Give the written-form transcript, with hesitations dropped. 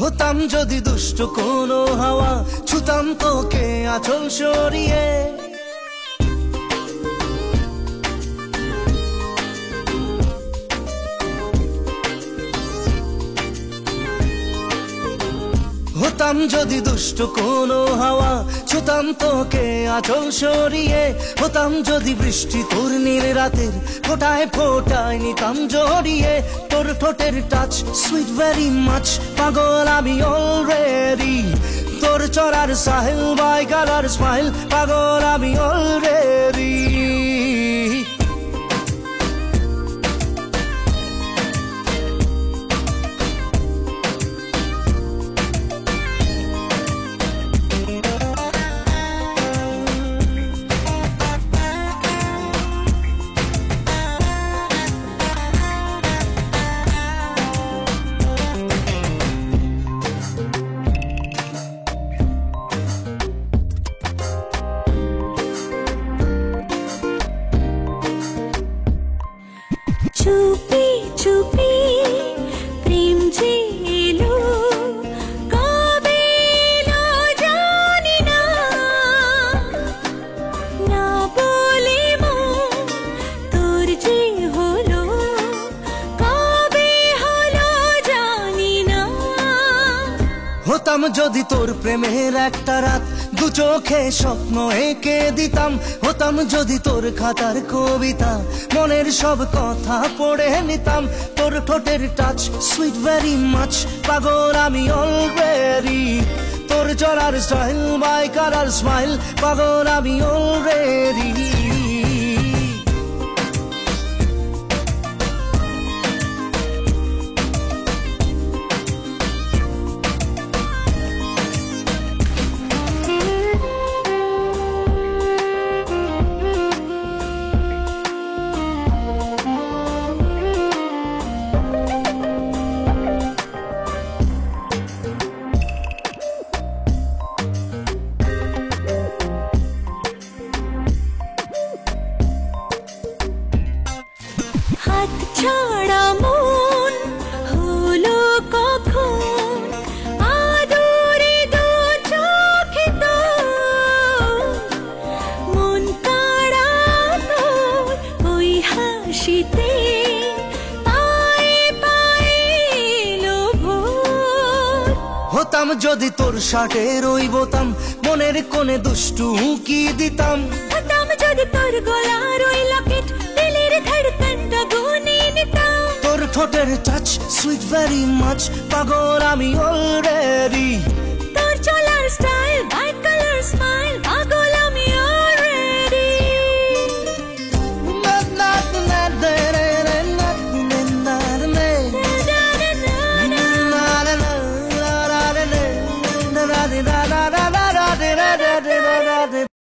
হতাম যদি দুষ্ট কোনো হাওয়া, ছুতাম তোকে আঁচল সরিয়ে। হতাম যদি দুষ্ট কোনো হাওয়া, ছুতাম তোকে আঁচল সরিয়ে। হতাম যদি বৃষ্টি তোর নীল রাতের ফোটায় ফোটায় নিতাম জড়িয়ে। তোর ঠোঁটের টাচ সুইট ভেরি মাচ, পাগল আমি অলরেডি। তোর চড়ার সাহেল বাই কালার স্মাইল, পাগল আমি অলরেডি। চুপি চুপি প্রেম যে এলো, কবে এলো জানি না। না বলে মন তোর যে হলো, কবে হলো জানি না। হতাম যদি তোর প্রেমের একটা রাত, দু চোখে স্বপ্ন এঁকে দিতাম। হতাম যদি তোর খাতার কবিতা, মনের সব কথা পড়ে নিতাম। তোর ঠোঁটের টাচ সুইট ভেরি মাচ, পাগল আমি অলরেডি। তোর চলার স্টাইল বাই কালার স্মাইল, পাগল আমি অলরেডি। হাত ছাড়া মন হলো কখন, আদরে দু চোখে তোর। মন কাড়া তোর ওই হাসিতে, পায়ে পায়ে এলো ভোর। হতাম যদি তোর শার্টের ওই বোতাম, মনের কোণে দুষ্টু উঁকি দিতাম। হতাম যদি তোর গলার ওই লকেট, দিলের ধড়কনটা গুনে নিতাম। তোর ঠোঁটের টাচ সুইট ভেরি মাচ, পাগল আমি অলরেডি।